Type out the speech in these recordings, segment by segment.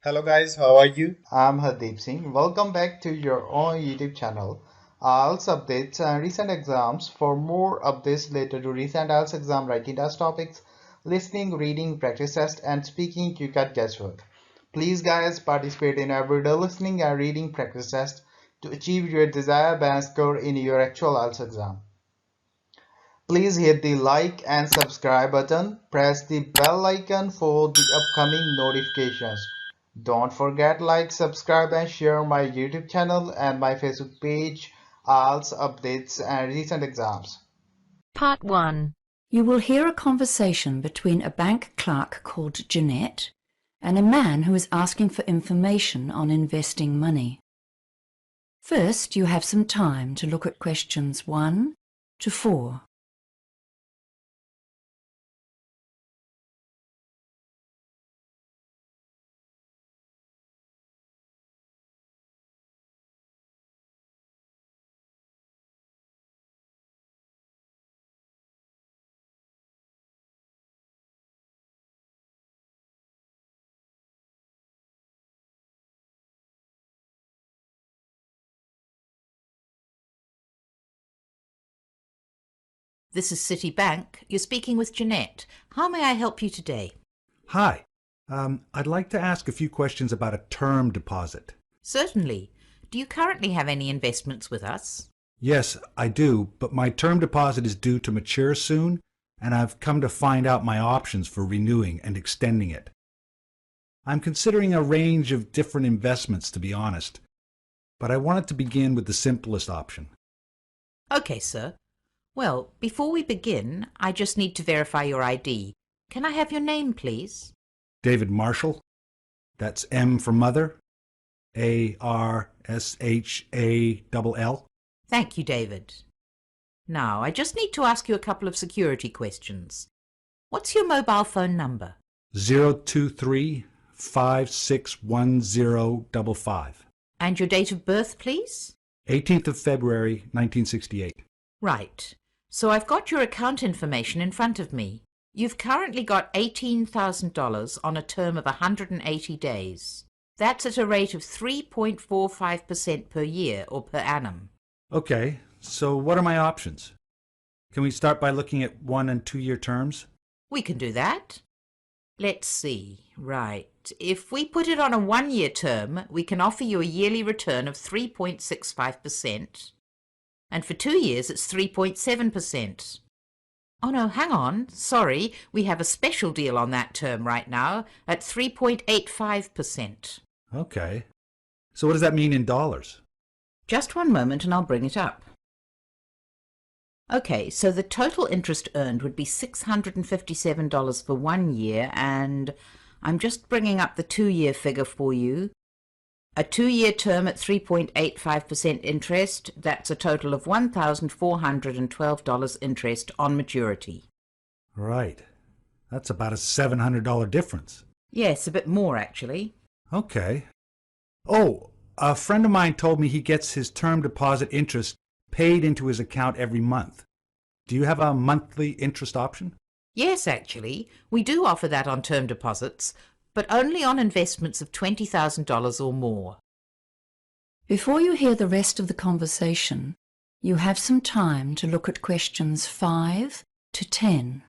Hello guys, how are you? I'm Hardeep Singh. Welcome back to your own YouTube channel. IELTS updates and recent exams. For more updates related to recent IELTS exam writing test topics, listening, reading, practice test, and speaking, you got guesswork. Please, guys, participate in everyday listening and reading practice test to achieve your desired band score in your actual IELTS exam. Please hit the like and subscribe button. Press the bell icon for the upcoming notifications. Don't forget like, subscribe and share my YouTube channel and my Facebook page, IELTS updates and recent exams. Part 1. You will hear a conversation between a bank clerk called Jeanette and a man who is asking for information on investing money. First, you have some time to look at questions 1 to 4. This is Citibank. You're speaking with Jeanette. How may I help you today? Hi. I'd like to ask a few questions about a term deposit. Certainly. Do you currently have any investments with us? Yes, I do, but my term deposit is due to mature soon, and I've come to find out my options for renewing and extending it. I'm considering a range of different investments, to be honest, but I wanted to begin with the simplest option. Okay, sir. Well, before we begin, I just need to verify your ID. Can I have your name, please? David Marshall. That's M for mother. ARSHALL. Thank you, David. Now, I just need to ask you a couple of security questions. What's your mobile phone number? 023-561055. And your date of birth, please? 18th of February, 1968. Right. So I've got your account information in front of me. You've currently got $18,000 on a term of 180 days. That's at a rate of 3.45% per year or per annum. Okay, so what are my options? Can we start by looking at 1 and 2 year terms? We can do that. Let's see. Right. If we put it on a 1-year term, we can offer you a yearly return of 3.65%. And for 2 years, it's 3.7%. Oh no, hang on. Sorry, we have a special deal on that term right now at 3.85%. Okay. So what does that mean in dollars? Just one moment and I'll bring it up. Okay, so the total interest earned would be $657 for 1 year, and I'm just bringing up the 2-year figure for you. A 2-year term at 3.85% interest, that's a total of $1,412 interest on maturity. Right. That's about a $700 difference. Yes, a bit more actually. Okay. Oh, a friend of mine told me he gets his term deposit interest paid into his account every month. Do you have a monthly interest option? Yes, actually, we do offer that on term deposits, but only on investments of $20,000 or more. Before you hear the rest of the conversation, you have some time to look at questions 5 to 10.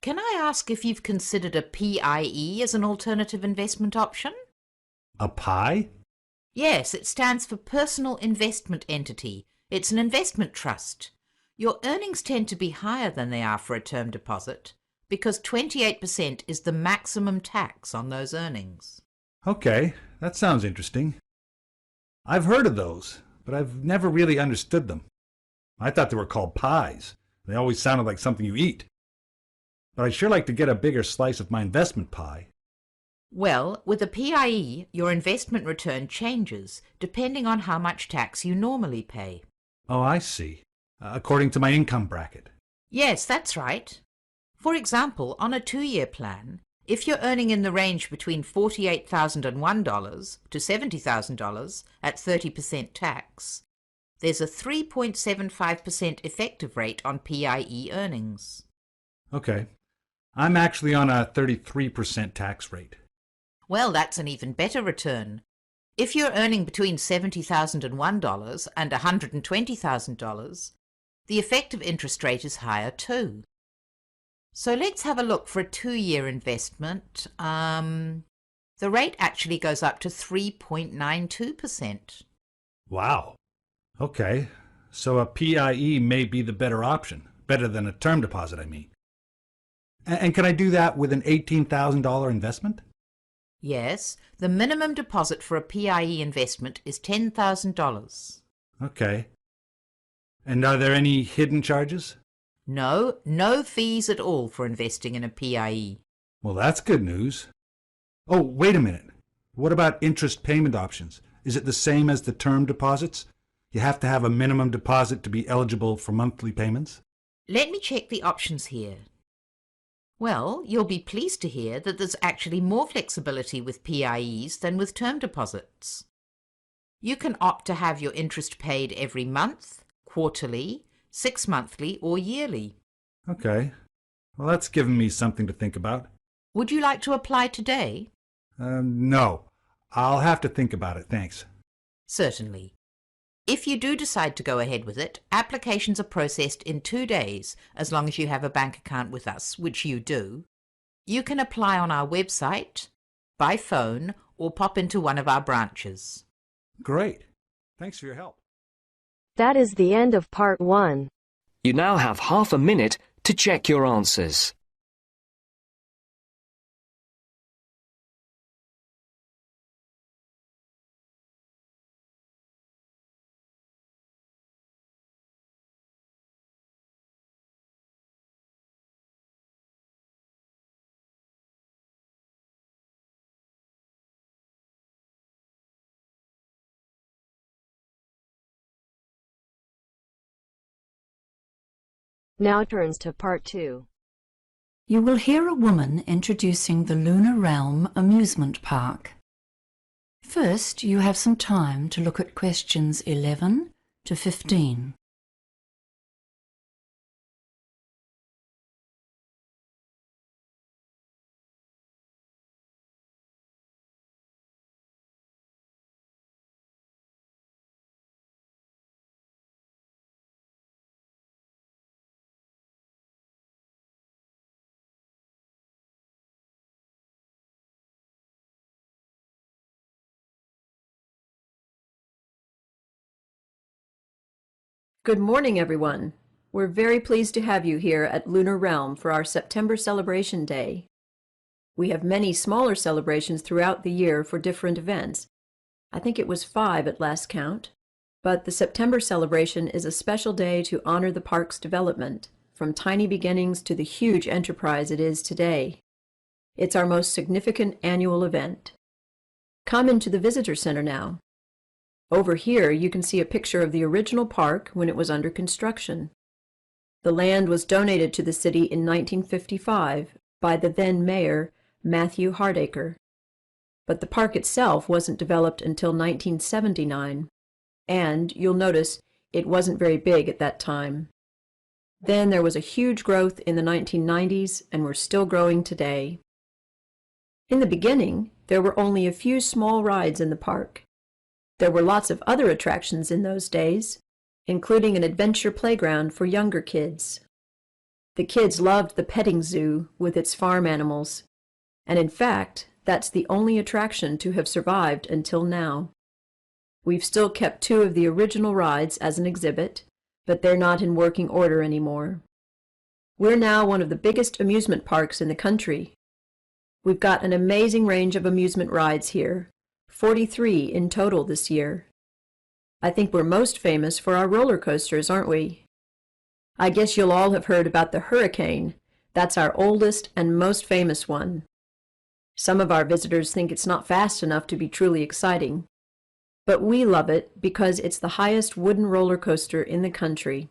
Can I ask if you've considered a PIE as an alternative investment option? A pie? Yes, it stands for Personal Investment Entity. It's an investment trust. Your earnings tend to be higher than they are for a term deposit because 28% is the maximum tax on those earnings. Okay, that sounds interesting. I've heard of those, but I've never really understood them. I thought they were called pies. They always sounded like something you eat. But I'd sure like to get a bigger slice of my investment pie. Well, with a PIE, your investment return changes depending on how much tax you normally pay. Oh, I see. According to my income bracket. Yes, that's right. For example, on a 2-year plan, if you're earning in the range between $48,001 to $70,000 at 30% tax, there's a 3.75% effective rate on PIE earnings. Okay. I'm actually on a 33% tax rate. Well, that's an even better return. If you're earning between $70,001 and $120,000, the effective interest rate is higher too. So let's have a look for a 2-year investment. The rate actually goes up to 3.92%. Wow. Okay. So a PIE may be the better option. Better than a term deposit, I mean. And can I do that with an $18,000 investment? Yes, the minimum deposit for a PIE investment is $10,000. Okay. And are there any hidden charges? No, no fees at all for investing in a PIE. Well, that's good news. Oh, wait a minute. What about interest payment options? Is it the same as the term deposits? You have to have a minimum deposit to be eligible for monthly payments? Let me check the options here. Well, you'll be pleased to hear that there's actually more flexibility with PIEs than with term deposits. You can opt to have your interest paid every month, quarterly, 6-monthly, or yearly. Okay. Well, that's given me something to think about. Would you like to apply today? No. I'll have to think about it, thanks. Certainly. If you do decide to go ahead with it, applications are processed in 2 days, as long as you have a bank account with us, which you do. You can apply on our website, by phone, or pop into one of our branches. Great. Thanks for your help. That is the end of part 1. You now have half a minute to check your answers. Now turns to part 2. You will hear a woman introducing the Lunar Realm amusement park. First, you have some time to look at questions 11 to 15. Good morning, everyone. We're very pleased to have you here at Lunar Realm for our September Celebration Day. We have many smaller celebrations throughout the year for different events. I think it was 5 at last count. But the September celebration is a special day to honor the park's development, from tiny beginnings to the huge enterprise it is today. It's our most significant annual event. Come into the visitor center now. Over here, you can see a picture of the original park when it was under construction. The land was donated to the city in 1955 by the then mayor, Matthew Hardacre. But the park itself wasn't developed until 1979, and you'll notice it wasn't very big at that time. Then there was a huge growth in the 1990s, and we're still growing today. In the beginning, there were only a few small rides in the park. There were lots of other attractions in those days, including an adventure playground for younger kids. The kids loved the petting zoo with its farm animals, and in fact, that's the only attraction to have survived until now. We've still kept 2 of the original rides as an exhibit, but they're not in working order anymore. We're now one of the biggest amusement parks in the country. We've got an amazing range of amusement rides here. 43 in total this year. I think we're most famous for our roller coasters, aren't we? I guess you'll all have heard about the Hurricane. That's our oldest and most famous one. Some of our visitors think it's not fast enough to be truly exciting, but we love it because it's the highest wooden roller coaster in the country.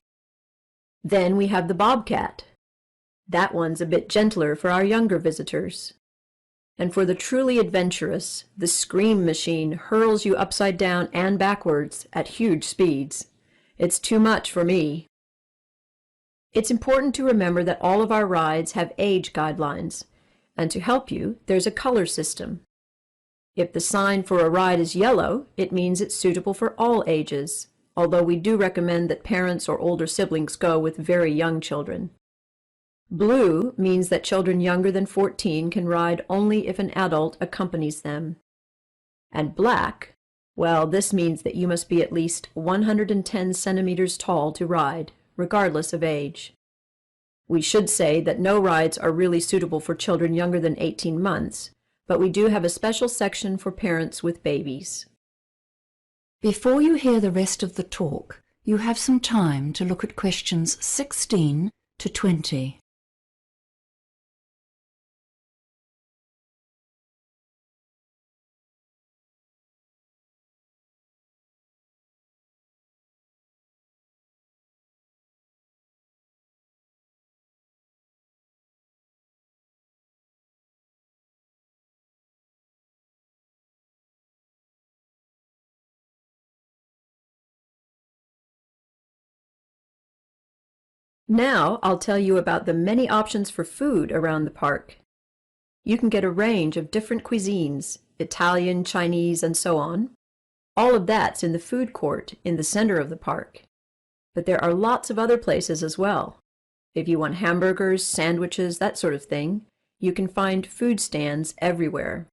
Then we have the Bobcat. That one's a bit gentler for our younger visitors. And for the truly adventurous, the Scream Machine hurls you upside down and backwards at huge speeds. It's too much for me. It's important to remember that all of our rides have age guidelines, and to help you, there's a color system. If the sign for a ride is yellow, it means it's suitable for all ages, although we do recommend that parents or older siblings go with very young children. Blue means that children younger than 14 can ride only if an adult accompanies them. And black, well, this means that you must be at least 110 centimeters tall to ride, regardless of age. We should say that no rides are really suitable for children younger than 18 months, but we do have a special section for parents with babies. Before you hear the rest of the talk, you have some time to look at questions 16 to 20. Now I'll tell you about the many options for food around the park. You can get a range of different cuisines, Italian, Chinese, and so on. All of that's in the food court in the center of the park. But there are lots of other places as well. If you want hamburgers, sandwiches, that sort of thing, you can find food stands everywhere.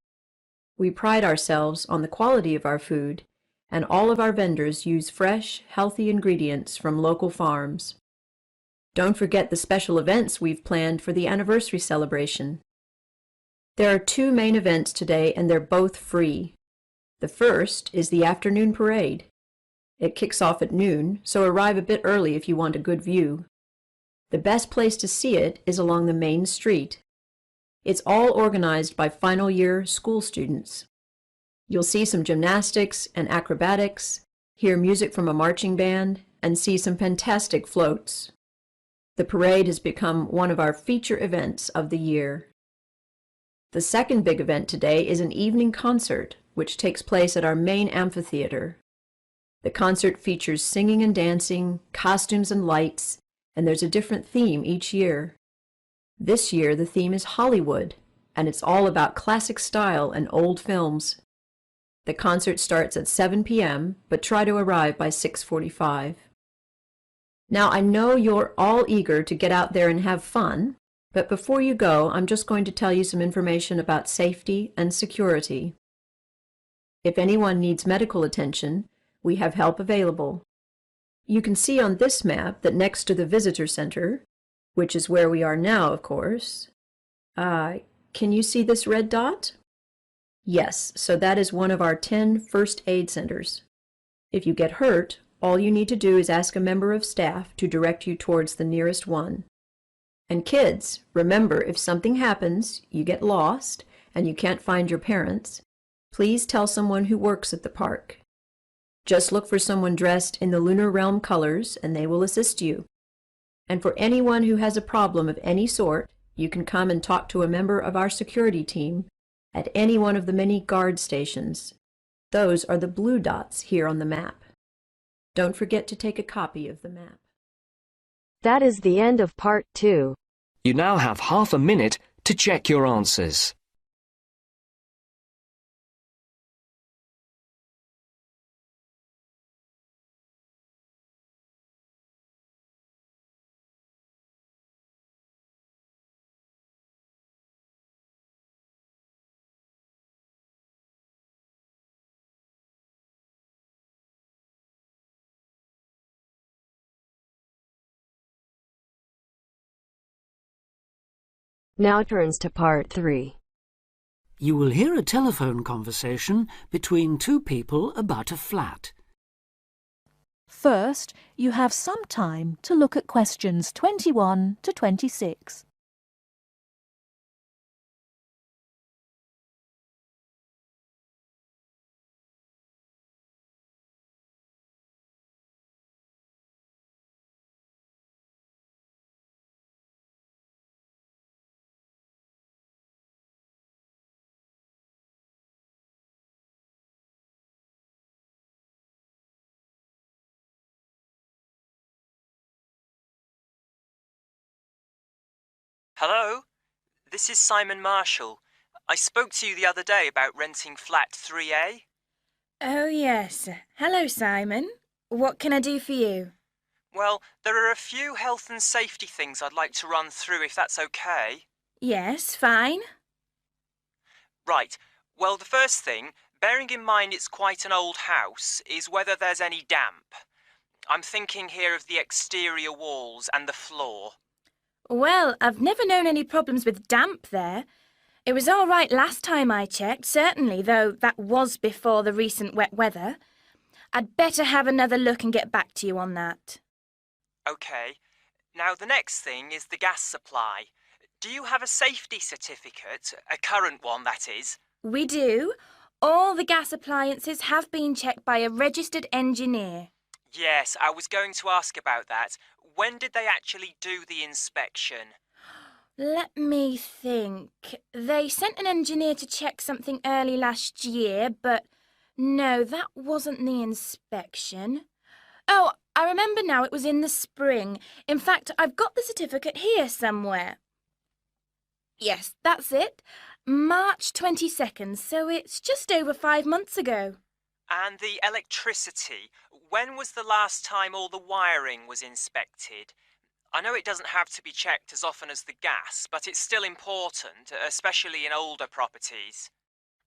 We pride ourselves on the quality of our food, and all of our vendors use fresh, healthy ingredients from local farms. Don't forget the special events we've planned for the anniversary celebration. There are two main events today, and they're both free. The first is the afternoon parade. It kicks off at noon, so arrive a bit early if you want a good view. The best place to see it is along the main street. It's all organized by final year school students. You'll see some gymnastics and acrobatics, hear music from a marching band, and see some fantastic floats. The parade has become one of our feature events of the year. The second big event today is an evening concert, which takes place at our main amphitheater. The concert features singing and dancing, costumes and lights, and there's a different theme each year. This year the theme is Hollywood, and it's all about classic style and old films. The concert starts at 7 p.m., but try to arrive by 6:45. Now, I know you're all eager to get out there and have fun, but before you go, I'm just going to tell you some information about safety and security. If anyone needs medical attention, we have help available. You can see on this map that next to the visitor center, which is where we are now, of course, can you see this red dot? Yes, so that is one of our 10 first aid centers. If you get hurt, all you need to do is ask a member of staff to direct you towards the nearest one. And kids, remember, if something happens, you get lost, and you can't find your parents, please tell someone who works at the park. Just look for someone dressed in the Lunar Realm colors, and they will assist you. And for anyone who has a problem of any sort, you can come and talk to a member of our security team at any one of the many guard stations. Those are the blue dots here on the map. Don't forget to take a copy of the map. That is the end of part 2. You now have half a minute to check your answers. Now turns to part 3. You will hear a telephone conversation between two people about a flat. First, you have some time to look at questions 21 to 26. Hello, this is Simon Marshall. I spoke to you the other day about renting flat 3A. Oh, yes. Hello, Simon. What can I do for you? Well, there are a few health and safety things I'd like to run through if that's okay. Yes, fine. Right, well, the first thing, bearing in mind it's quite an old house, is whether there's any damp. I'm thinking here of the exterior walls and the floor. Well, I've never known any problems with damp there. It was all right last time I checked, certainly, though that was before the recent wet weather. I'd better have another look and get back to you on that. Okay. Now, the next thing is the gas supply. Do you have a safety certificate? A current one, that is? We do. All the gas appliances have been checked by a registered engineer. Yes, I was going to ask about that. When did they actually do the inspection? Let me think. They sent an engineer to check something early last year, but no, that wasn't the inspection. Oh, I remember now, it was in the spring. In fact, I've got the certificate here somewhere. Yes, that's it. March 22nd, so it's just over 5 months ago. And the electricity, when was the last time all the wiring was inspected? I know it doesn't have to be checked as often as the gas, but it's still important, especially in older properties.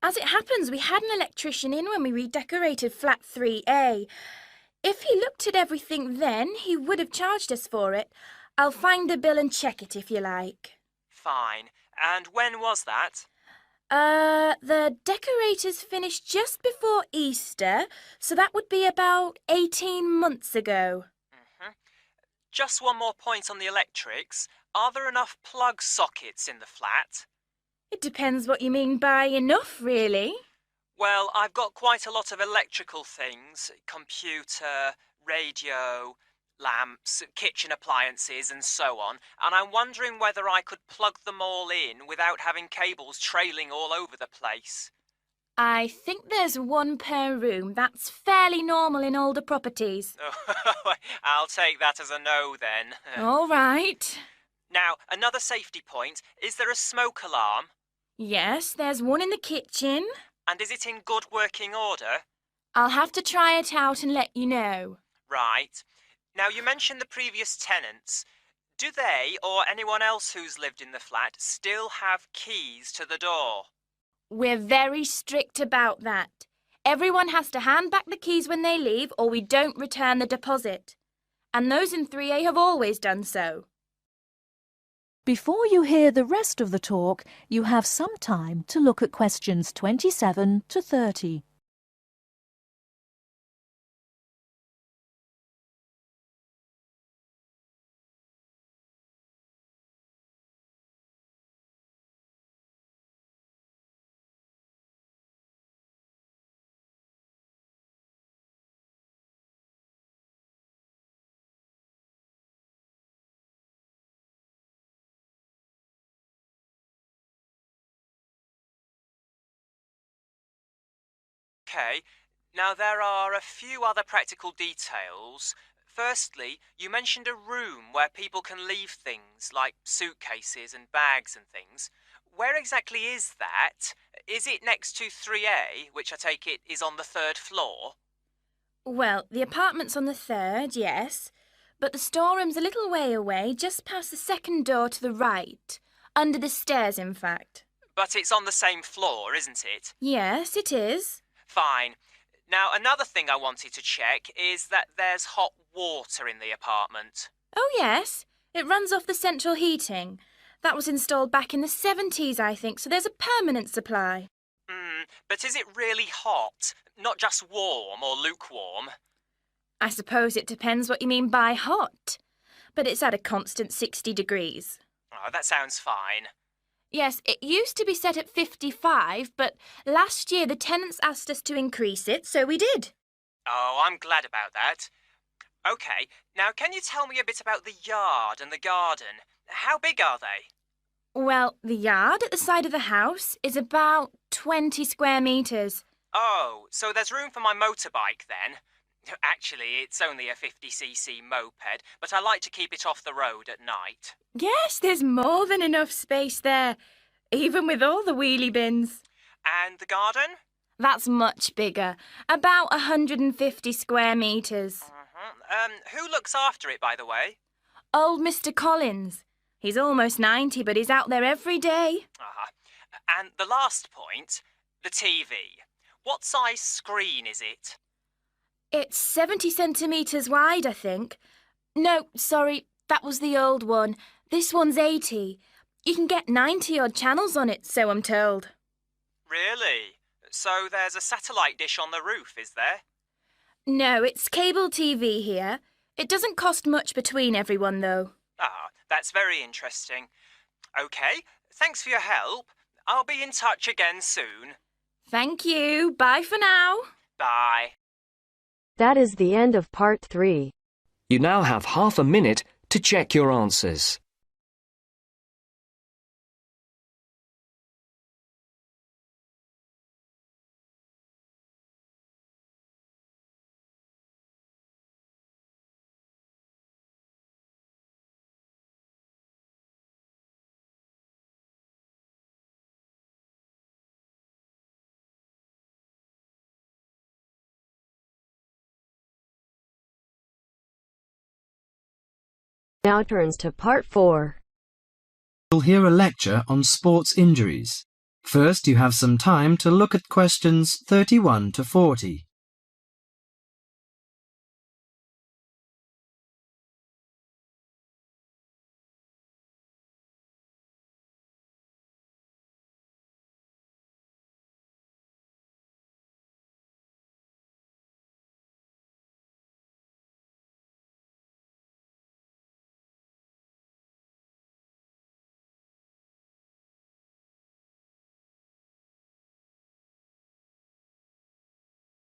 As it happens, we had an electrician in when we redecorated flat 3A. If he looked at everything then, he would have charged us for it. I'll find the bill and check it if you like. Fine. And when was that? The decorators finished just before Easter, so that would be about 18 months ago. Just one more point on the electrics. Are there enough plug sockets in the flat? It depends what you mean by enough, really. Well, I've got quite a lot of electrical things. Computer, radio, lamps, kitchen appliances and so on, and I'm wondering whether I could plug them all in without having cables trailing all over the place. I think there's one per room. That's fairly normal in older properties. I'll take that as a no then. All right. Now, another safety point. Is there a smoke alarm? Yes, there's one in the kitchen. And is it in good working order? I'll have to try it out and let you know. Right. Now, you mentioned the previous tenants. Do they, or anyone else who's lived in the flat, still have keys to the door? We're very strict about that. Everyone has to hand back the keys when they leave, or we don't return the deposit. And those in 3A have always done so. Before you hear the rest of the talk, you have some time to look at questions 27 to 30. Okay, now there are a few other practical details. Firstly, you mentioned a room where people can leave things like suitcases and bags and things. Where exactly is that? Is it next to 3A, which I take it is on the 3rd floor? Well, the apartment's on the 3rd, yes, but the storeroom's a little way away, just past the 2nd door to the right. Under the stairs, in fact. But it's on the same floor, isn't it? Yes, it is. Fine. Now, another thing I wanted to check is that there's hot water in the apartment. Oh, yes. It runs off the central heating. That was installed back in the 70s, I think, so there's a permanent supply. But is it really hot? Not just warm or lukewarm? I suppose it depends what you mean by hot. But it's at a constant 60 degrees. Oh, that sounds fine. Yes, it used to be set at 55, but last year the tenants asked us to increase it, so we did. Oh, I'm glad about that. OK, now can you tell me a bit about the yard and the garden? How big are they? Well, the yard at the side of the house is about 20 square metres. Oh, so there's room for my motorbike then. Actually, it's only a 50cc moped, but I like to keep it off the road at night. Yes, there's more than enough space there, even with all the wheelie bins. And the garden? That's much bigger, about 150 square metres. Who looks after it, by the way? Old Mr. Collins. He's almost 90, but he's out there every day. And the last point, the TV. What size screen is it? It's 70 centimetres wide, I think. No, sorry, that was the old one. This one's 80. You can get 90-odd channels on it, so I'm told. Really? So there's a satellite dish on the roof, is there? No, it's cable TV here. It doesn't cost much between everyone, though. That's very interesting. OK, thanks for your help. I'll be in touch again soon. Thank you. Bye for now. Bye. That is the end of part 3. You now have half a minute to check your answers. Now turns to part 4. You'll hear a lecture on sports injuries. First, you have some time to look at questions 31 to 40.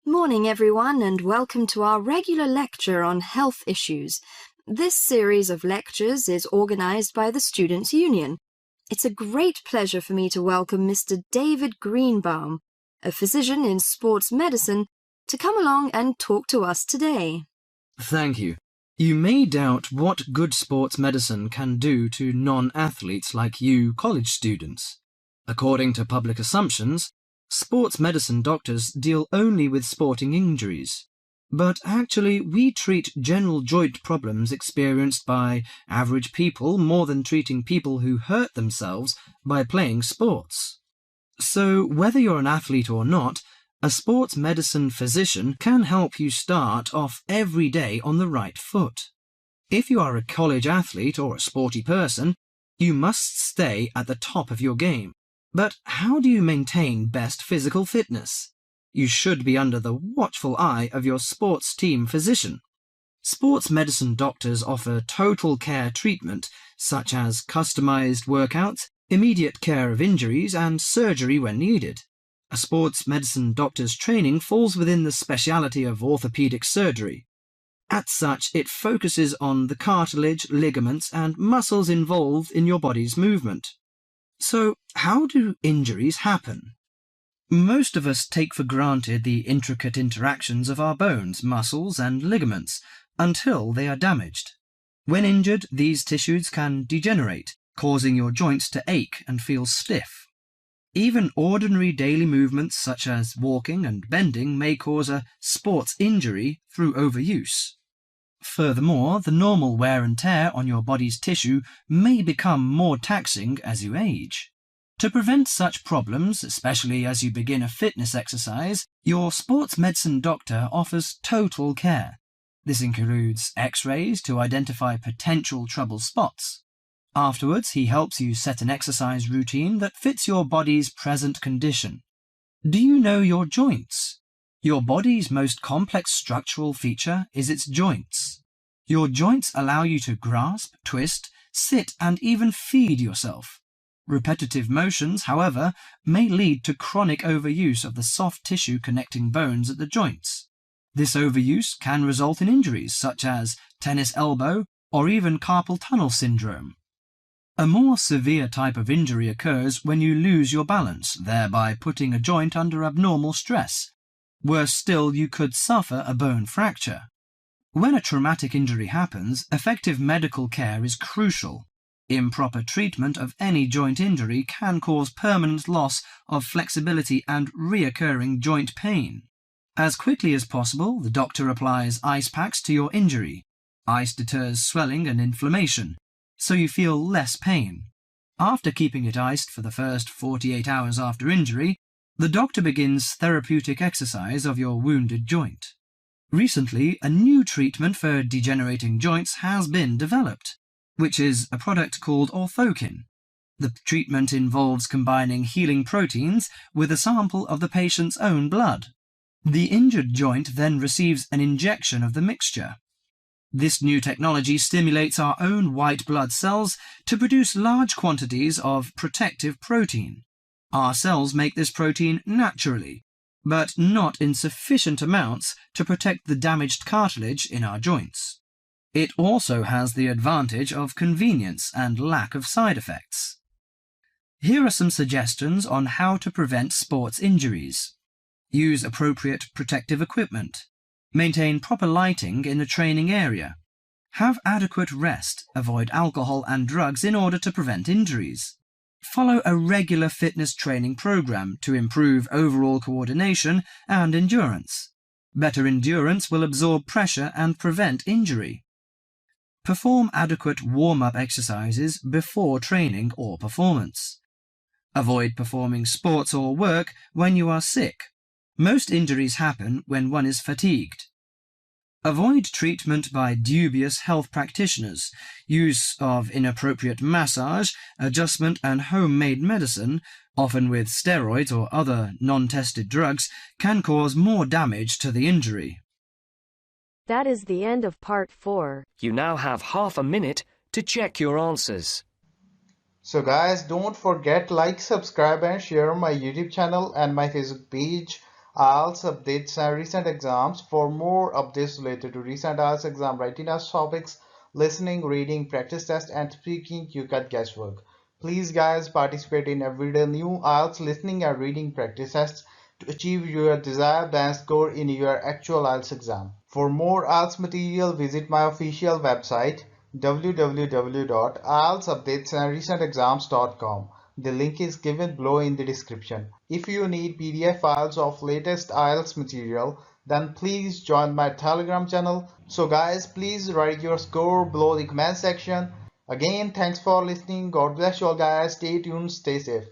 Morning everyone, and welcome to our regular lecture on health issues. This series of lectures is organised by the Students' Union. It's a great pleasure for me to welcome Mr. David Greenbaum, a physician in sports medicine, to come along and talk to us today. Thank you. You may doubt what good sports medicine can do to non-athletes like you college students. According to public assumptions, sports medicine doctors deal only with sporting injuries. But actually, we treat general joint problems experienced by average people more than treating people who hurt themselves by playing sports. So, whether you're an athlete or not, a sports medicine physician can help you start off every day on the right foot. If you are a college athlete or a sporty person, you must stay at the top of your game. But how do you maintain best physical fitness? You should be under the watchful eye of your sports team physician. Sports medicine doctors offer total care treatment, such as customized workouts, immediate care of injuries, and surgery when needed. A sports medicine doctor's training falls within the specialty of orthopedic surgery. As such, it focuses on the cartilage, ligaments, and muscles involved in your body's movement. So, how do injuries happen? Most of us take for granted the intricate interactions of our bones, muscles, and ligaments until they are damaged. When injured, these tissues can degenerate, causing your joints to ache and feel stiff. Even ordinary daily movements such as walking and bending may cause a sports injury through overuse. Furthermore, the normal wear and tear on your body's tissue may become more taxing as you age. To prevent such problems, especially as you begin a fitness exercise, your sports medicine doctor offers total care. This includes X-rays to identify potential trouble spots. Afterwards, he helps you set an exercise routine that fits your body's present condition. Do you know your joints? Your body's most complex structural feature is its joints. Your joints allow you to grasp, twist, sit, and even feed yourself. Repetitive motions, however, may lead to chronic overuse of the soft tissue connecting bones at the joints. This overuse can result in injuries such as tennis elbow or even carpal tunnel syndrome. A more severe type of injury occurs when you lose your balance, thereby putting a joint under abnormal stress. Worse still, you could suffer a bone fracture. When a traumatic injury happens, effective medical care is crucial. Improper treatment of any joint injury can cause permanent loss of flexibility and reoccurring joint pain. As quickly as possible, the doctor applies ice packs to your injury. Ice deters swelling and inflammation, so you feel less pain. After keeping it iced for the first 48 hours after injury, the doctor begins therapeutic exercise of your wounded joint. Recently, a new treatment for degenerating joints has been developed, which is a product called orthokin. The treatment involves combining healing proteins with a sample of the patient's own blood. The injured joint then receives an injection of the mixture. This new technology stimulates our own white blood cells to produce large quantities of protective protein. Our cells make this protein naturally, but not in sufficient amounts to protect the damaged cartilage in our joints. It also has the advantage of convenience and lack of side effects. Here are some suggestions on how to prevent sports injuries. Use appropriate protective equipment. Maintain proper lighting in the training area. Have adequate rest. Avoid alcohol and drugs in order to prevent injuries. Follow a regular fitness training program to improve overall coordination and endurance. Better endurance will absorb pressure and prevent injury. Perform adequate warm-up exercises before training or performance. Avoid performing sports or work when you are sick. Most injuries happen when one is fatigued. Avoid treatment by dubious health practitioners. Use of inappropriate massage, adjustment and homemade medicine, often with steroids or other non-tested drugs, can cause more damage to the injury. That is the end of part 4. You now have half a minute to check your answers. So guys, don't forget like, subscribe and share my YouTube channel and my Facebook page. IELTS updates and recent exams. For more updates related to recent IELTS exam writing test topics, listening, reading, practice test and speaking, you got guesswork. Please guys, participate in everyday new IELTS listening and reading practice tests to achieve your desired band score in your actual IELTS exam. For more IELTS material, visit my official website www.ieltsupdatesandrecentexams.com. The link is given below in the description. If you need PDF files of latest IELTS material, then please join my Telegram channel. So guys, please write your score below the comment section. Again, thanks for listening. God bless you all guys. Stay tuned, stay safe.